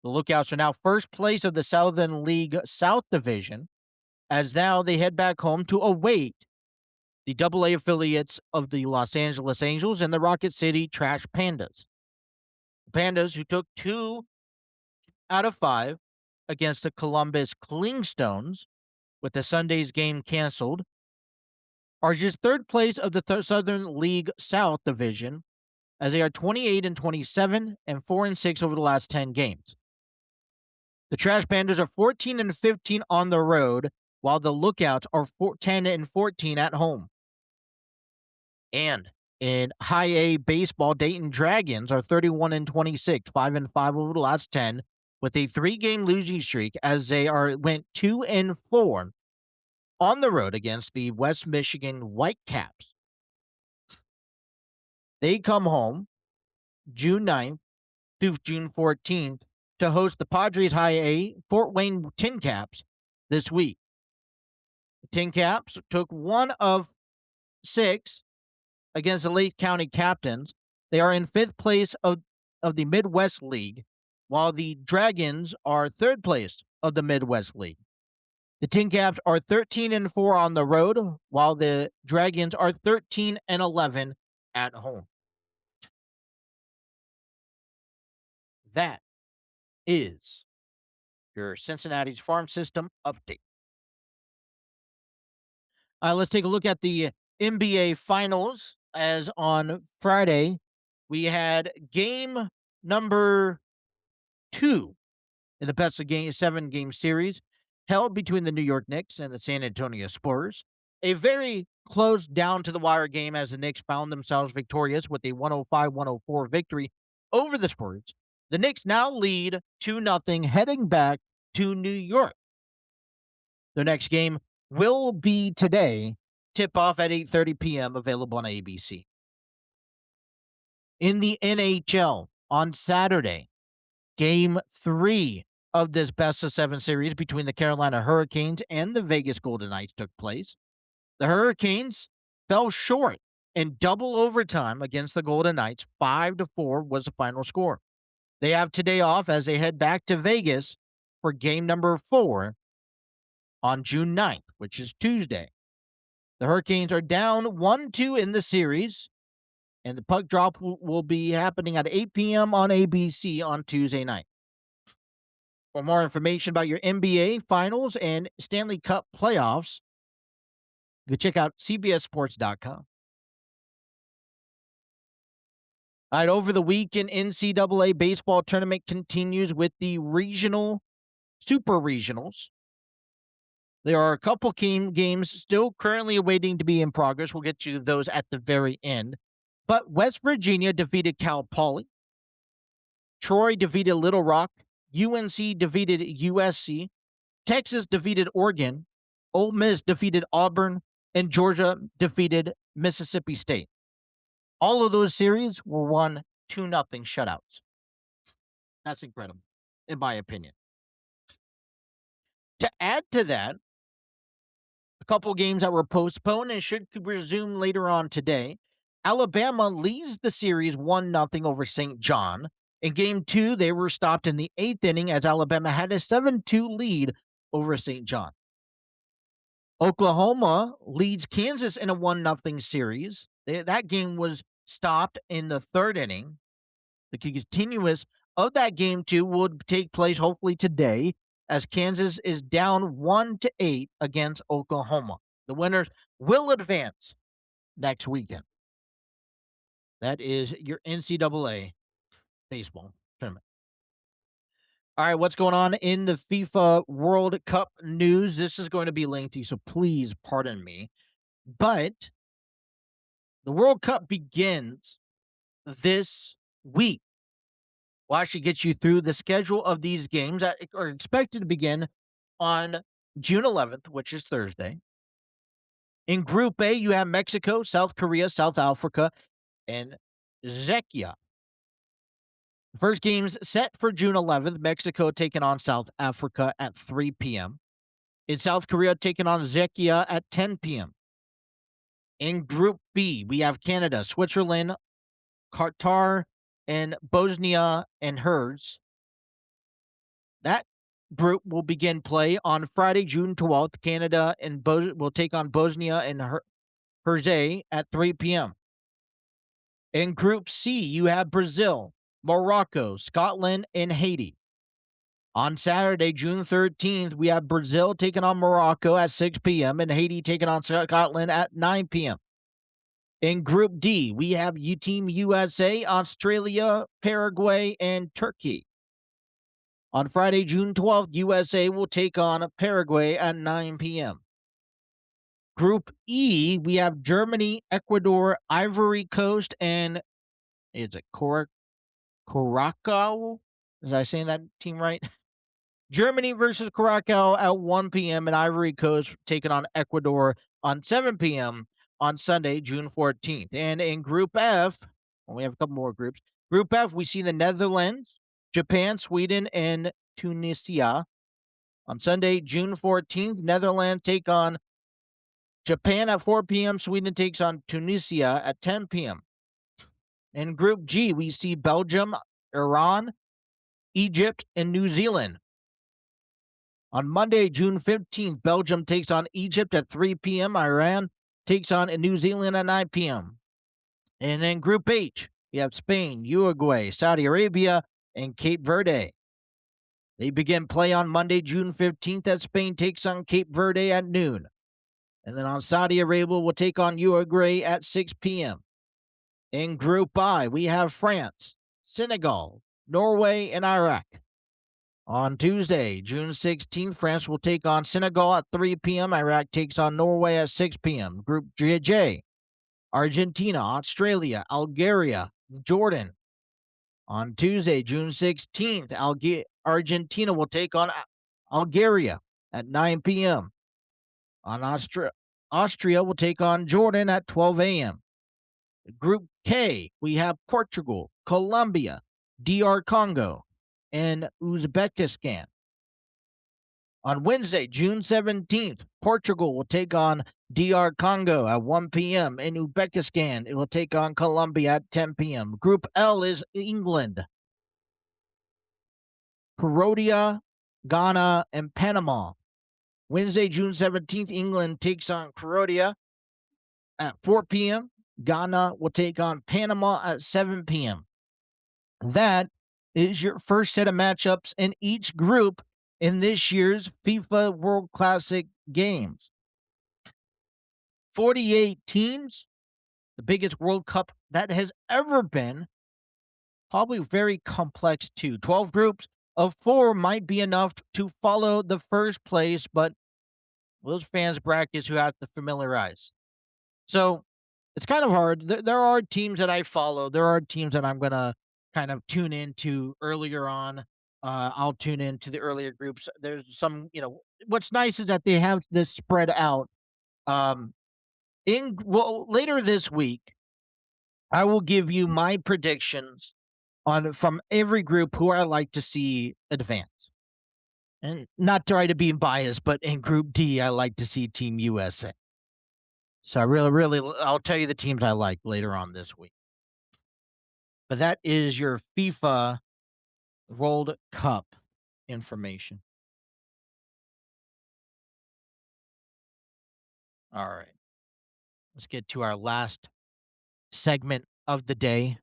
The Lookouts are now first place of the Southern League South Division, as now they head back home to await the AA affiliates of the Los Angeles Angels and the Rocket City Trash Pandas. The Pandas, who took 2 out of 5 against the Columbus Clingstones, with the Sunday's game canceled, are just third place of the Southern League South Division, as they are 28-27 and 4-6 over the last 10 games. The Trash Pandas are 14-15 on the road, while the Lookouts are 10-14 at home. And in High A baseball, Dayton Dragons are 31-26, 5-5 over the last 10, with a 3-game losing streak as they went 2-4 on the road against the West Michigan Whitecaps. They come home June 9th through June 14th to host the Padres High A Fort Wayne Tin Caps this week. The Tin Caps took 1 of 6 against the Lake County Captains. They are in 5th place of the Midwest League, while the Dragons are 3rd place of the Midwest League. The Tin Caps are 13-4 on the road, while the Dragons are 13-11 at home. That is your Cincinnati's farm system update. Let's take a look at the NBA Finals, as on Friday we had game number 2 in the best of 7-game series held between the New York Knicks and the San Antonio Spurs. A very close down to the wire game as the Knicks found themselves victorious with a 105-104 victory over the Spurs. The Knicks now lead 2-0 heading back to New York. The next game will be today, tip-off at 8:30 p.m., available on ABC. In the NHL, on Saturday, Game 3 of this best-of-7 series between the Carolina Hurricanes and the Vegas Golden Knights took place. The Hurricanes fell short in double overtime against the Golden Knights. 5-4 was the final score. They have today off as they head back to Vegas for game number 4 on June 9th, which is Tuesday. The Hurricanes are down 1-2 in the series, and the puck drop will be happening at 8 p.m. on ABC on Tuesday night. For more information about your NBA Finals and Stanley Cup playoffs, go check out CBSSports.com. All right, over the weekend, NCAA baseball tournament continues with the regional, super regionals. There are a couple games still currently awaiting to be in progress. We'll get to those at the very end. But West Virginia defeated Cal Poly. Troy defeated Little Rock. UNC defeated USC. Texas defeated Oregon. Ole Miss defeated Auburn. And Georgia defeated Mississippi State. All of those series were won 2-0 shutouts. That's incredible, in my opinion. To add to that, a couple games that were postponed and should resume later on today. Alabama leads the series 1-0 over St. John. In Game 2, they were stopped in the 8th inning as Alabama had a 7-2 lead over St. John. Oklahoma leads Kansas in a 1-0 series. That game was stopped in the 3rd inning. The continuous of that Game 2 will take place hopefully today as Kansas is down 1-8 against Oklahoma. The winners will advance next weekend. That is your NCAA baseball tournament. All right, what's going on in the FIFA World Cup news? This is going to be lengthy, so please pardon me. But the World Cup begins this week. We'll actually get you through the schedule of these games that are expected to begin on June 11th, which is Thursday. In Group A, you have Mexico, South Korea, South Africa, and Czechia. The first game's set for June 11th. Mexico taking on South Africa at 3 p.m. In South Korea taking on Czechia at 10 p.m. In Group B, we have Canada, Switzerland, Qatar, and Bosnia and Herzegovina. That group will begin play on Friday, June 12th. Canada and will take on Bosnia and Herzegovina at 3 p.m. In Group C, you have Brazil, Morocco, Scotland, and Haiti. On Saturday, June 13th, we have Brazil taking on Morocco at 6 p.m. and Haiti taking on Scotland at 9 p.m. In Group D, we have Team USA, Australia, Paraguay, and Turkey. On Friday, June 12th, USA will take on Paraguay at 9 p.m. Group E, we have Germany, Ecuador, Ivory Coast, and is it Curacao? Is I saying that team right? Germany versus Curacao at 1 p.m. and Ivory Coast taking on Ecuador on 7 p.m. on Sunday, June 14th. And in Group F, we have a couple more groups. Group F, we see the Netherlands, Japan, Sweden, and Tunisia. On Sunday, June 14th, Netherlands take on Japan at 4 p.m. Sweden takes on Tunisia at 10 p.m. In Group G, we see Belgium, Iran, Egypt, and New Zealand. On Monday, June 15th, Belgium takes on Egypt at 3 p.m. Iran takes on New Zealand at 9 p.m. And then Group H, you have Spain, Uruguay, Saudi Arabia, and Cape Verde. They begin play on Monday, June 15th, as Spain takes on Cape Verde at noon. And then on Saudi Arabia, will take on Uruguay at 6 p.m. In Group I, we have France, Senegal, Norway, and Iraq. On Tuesday, June 16th, France will take on Senegal at 3 p.m. Iraq takes on Norway at 6 p.m. Group J, Argentina, Australia, Algeria, Jordan. On Tuesday, June 16th, Argentina will take on Algeria at 9 p.m. On Austria will take on Jordan at 12 a.m. Group K, we have Portugal, Colombia, DR Congo, and Uzbekistan. On Wednesday, June 17th, Portugal will take on DR Congo at 1 p.m. and Uzbekistan will take on Colombia at 10 p.m. Group L is England, Croatia, Ghana, and Panama. Wednesday, June 17th, England takes on Croatia at 4 p.m. Ghana will take on Panama at 7 p.m. That is your first set of matchups in each group in this year's FIFA World Classic games. 48 teams, the biggest World Cup that has ever been. probably very complex too. 12 groups of four might be enough to follow the first place, but those fans brackets who have to familiarize. So it's kind of hard. There are teams that I follow. There are teams that I'm gonna kind of tune into earlier on. I'll tune into the earlier groups. There's some, what's nice is that they have this spread out. Um, in well later this week, I will give you my predictions on from every group who I like to see advance. And not try to be biased, but in Group D, I like to see Team USA. So I really, I'll tell you the teams I like later on this week. But that is your FIFA World Cup information. All right, let's get to our last segment of the day.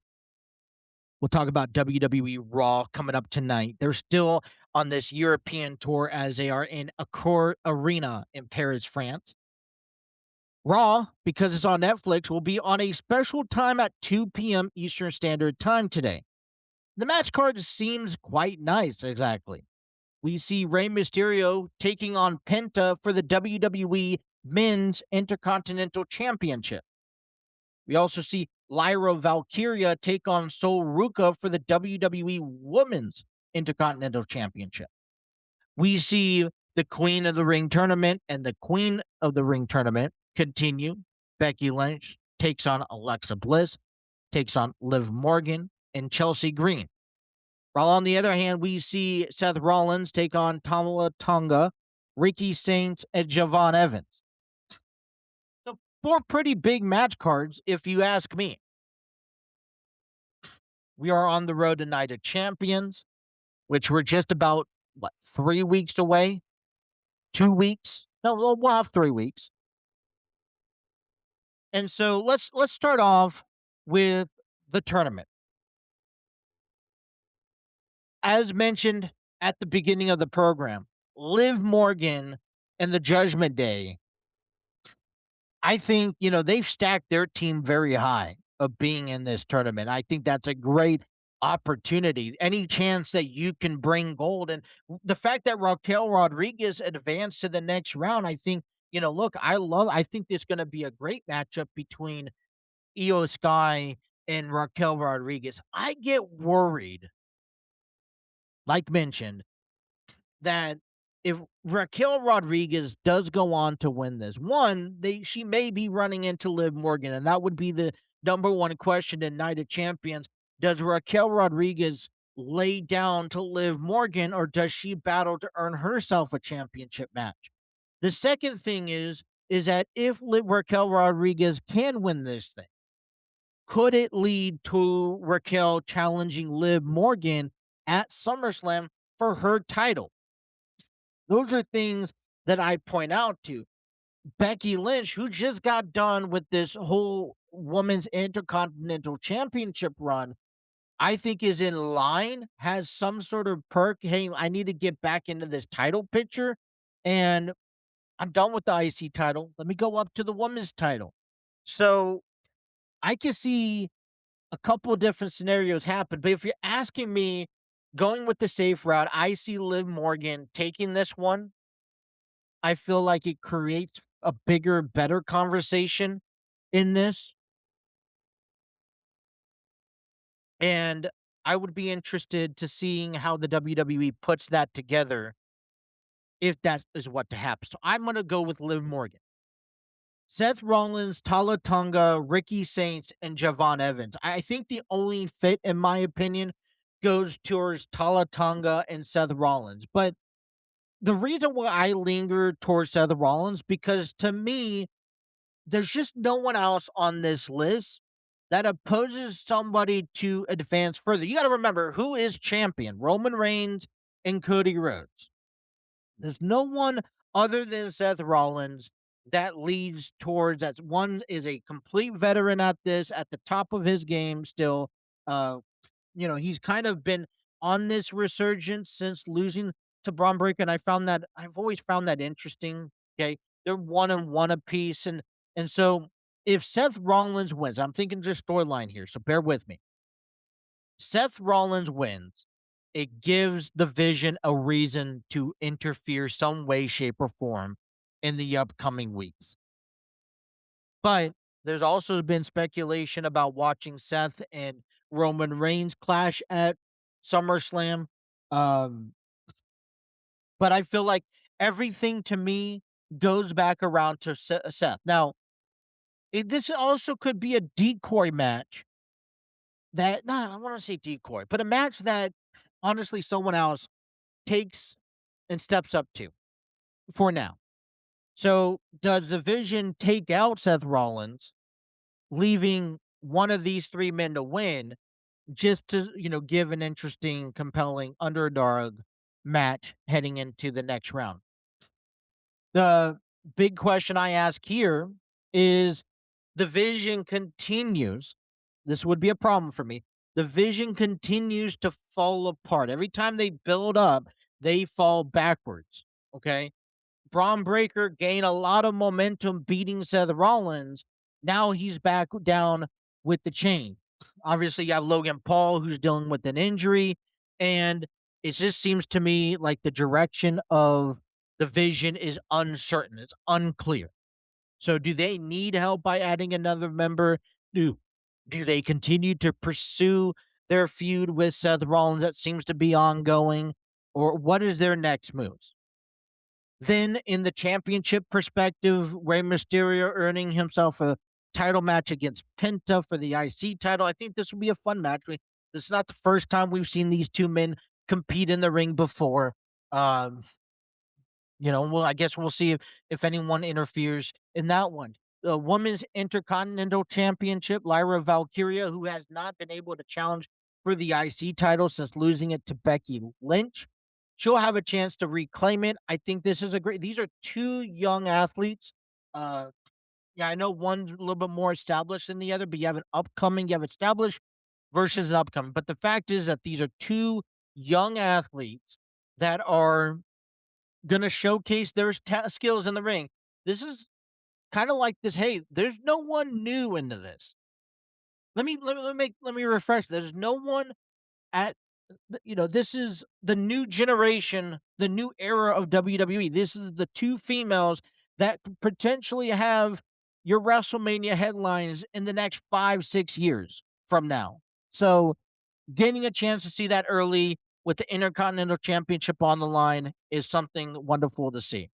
We'll talk about WWE Raw coming up tonight. They're still on this European tour as they are in Accor Arena in Paris, France. Raw, because it's on Netflix, will be on a special time at 2 p.m. Eastern Standard Time today. The match card seems quite nice, exactly. We see Rey Mysterio taking on Penta for the WWE Men's Intercontinental Championship. We also see Lyra Valkyria take on Sol Ruka for the WWE Women's Intercontinental Championship. We see the Queen of the Ring tournament and the Queen of the Ring tournament continue. Becky Lynch takes on Alexa Bliss, takes on Liv Morgan and Chelsea Green. While on the other hand, we see Seth Rollins take on Tamala Tonga, Ricky Saints, and Javon Evans. So four pretty big match cards, if you ask me. We are on the road to Night of Champions, which we're just about 3 weeks away, 2 weeks. No, we'll have 3 weeks. And so let's start off with the tournament. As mentioned at the beginning of the program, Liv Morgan and the Judgment Day, I think, they've stacked their team very high of being in this tournament. I think that's a great opportunity. Any chance that you can bring gold, and the fact that Raquel Rodriguez advanced to the next round, I think, look, I think this is going to be a great matchup between Io Sky and Raquel Rodriguez. I get worried, like mentioned, that if Raquel Rodriguez does go on to win this, she may be running into Liv Morgan, and that would be the number one question in Night of Champions. Does Raquel Rodriguez lay down to Liv Morgan, or does she battle to earn herself a championship match? The second thing is that if Raquel Rodriguez can win this thing, could it lead to Raquel challenging Liv Morgan at SummerSlam for her title? Those are things that I point out to. Becky Lynch, who just got done with this whole women's intercontinental championship run, I think is in line, has some sort of perk. Hey, I need to get back into this title picture, and I'm done with the IC title. Let me go up to the women's title. So I can see a couple of different scenarios happen. But if you're asking me, going with the safe route, I see Liv Morgan taking this one. I feel like it creates a bigger, better conversation in this. And I would be interested to seeing how the WWE puts that together if that is what to happen. So I'm going to go with Liv Morgan. Seth Rollins, Tala Tonga, Ricky Saints, and Javon Evans. I think the only fit, in my opinion, goes towards Tala Tonga and Seth Rollins. But the reason why I linger towards Seth Rollins, because to me, there's just no one else on this list that opposes somebody to advance further. You got to remember who is champion: Roman Reigns and Cody Rhodes. There's no one other than Seth Rollins that leads towards that. One is a complete veteran at this, at the top of his game still. Uh, he's kind of been on this resurgence since losing to Braun Breaker, and I've always found that interesting. Okay, they're 1-1 apiece, and so if Seth Rollins wins, I'm thinking just storyline here, so bear with me. Seth Rollins wins, it gives the Vision a reason to interfere some way, shape, or form in the upcoming weeks. But there's also been speculation about watching Seth and Roman Reigns clash at SummerSlam. Um, but I feel like everything to me goes back around to Seth. Now, this also could be a decoy match that, no, I want to say decoy, but a match that honestly someone else takes and steps up to for now. So, does the Vision take out Seth Rollins, leaving one of these three men to win, just to, give an interesting, compelling underdog match heading into the next round? The big question I ask here is, the Vision continues. This would be a problem for me. The Vision continues to fall apart. Every time they build up, they fall backwards. Okay. Braun Breaker gained a lot of momentum beating Seth Rollins. Now he's back down with the chain. Obviously, you have Logan Paul, who's dealing with an injury. And it just seems to me like the direction of the Vision is uncertain. It's unclear. So do they need help by adding another member? Do they continue to pursue their feud with Seth Rollins that seems to be ongoing? Or what is their next moves? Then, in the championship perspective, Rey Mysterio earning himself a title match against Penta for the IC title. I think this will be a fun match. This is not the first time we've seen these two men compete in the ring before. Well, I guess we'll see if anyone interferes in that one. The Women's Intercontinental Championship, Lyra Valkyria, who has not been able to challenge for the IC title since losing it to Becky Lynch. She'll have a chance to reclaim it. I think this is these are two young athletes. Yeah, I know one's a little bit more established than the other, but you have established versus an upcoming. But the fact is that these are two young athletes that are going to showcase their skills in the ring. This is kind of like this. Hey, there's no one new into this. Let me refresh. There's no one at this is the new generation, the new era of WWE. This is the two females that could potentially have your WrestleMania headlines in the next 5-6 years from now. So getting a chance to see that early with the Intercontinental Championship on the line is something wonderful to see.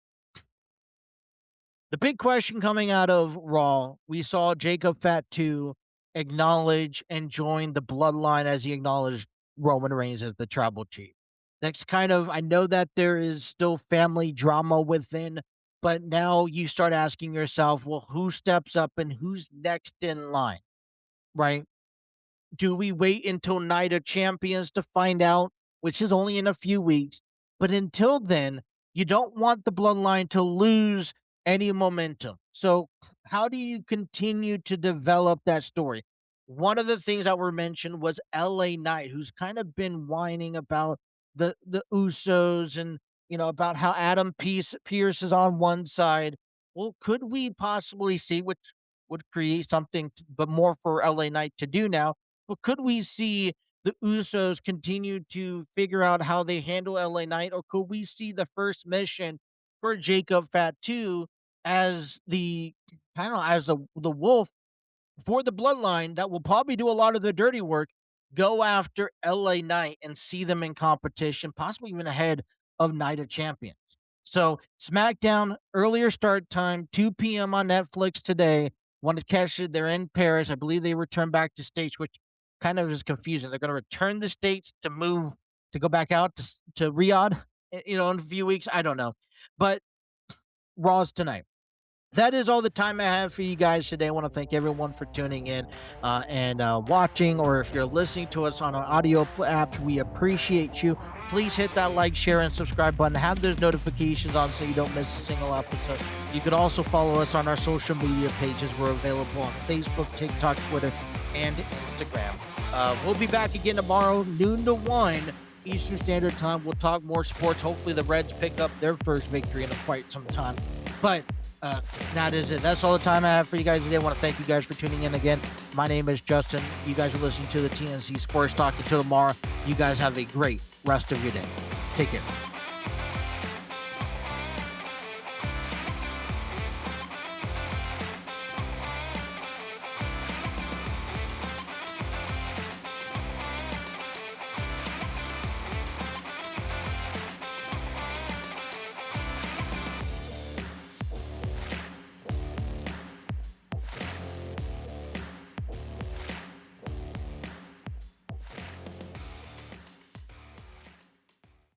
The big question coming out of Raw, we saw Jacob Fatu acknowledge and join the bloodline as he acknowledged Roman Reigns as the tribal chief. That's I know that there is still family drama within, but now you start asking yourself, well, who steps up and who's next in line, right? Do we wait until Night of Champions to find out, which is only in a few weeks? But until then, you don't want the bloodline to lose any momentum. So, how do you continue to develop that story? One of the things that were mentioned was LA Knight, who's kind of been whining about the Usos and about how Adam Pierce is on one side. Well, could we possibly see, which would create something, but more for LA Knight to do now? But could we see the Usos continue to figure out how they handle LA Knight, or could we see the first mission for Jacob Fatu as the the wolf for the bloodline that will probably do a lot of the dirty work, go after LA Knight and see them in competition, possibly even ahead of Night of Champions? So SmackDown, earlier start time, 2 p.m. on Netflix today. Want to catch it? They're in Paris. I believe they return back to States, which kind of is confusing. They're going to return the States to go back out to Riyadh, in a few weeks. I don't know. But Raw's tonight. That is all the time I have for you guys today. I want to thank everyone for tuning in and watching, or if you're listening to us on our audio apps, we appreciate you. Please hit that like, share, and subscribe button. Have those notifications on so you don't miss a single episode. You can also follow us on our social media pages. We're available on Facebook, TikTok, Twitter, and Instagram. We'll be back again tomorrow, noon to 1 Eastern Standard Time. We'll talk more sports. Hopefully the Reds pick up their first victory in quite some time. But Uh, that is it. That's all the time I have for you guys today. I want to thank you guys for tuning in again. My name is Justin. You guys are listening to the TNC Sports Talk. Until tomorrow, you guys have a great rest of your day. Take care.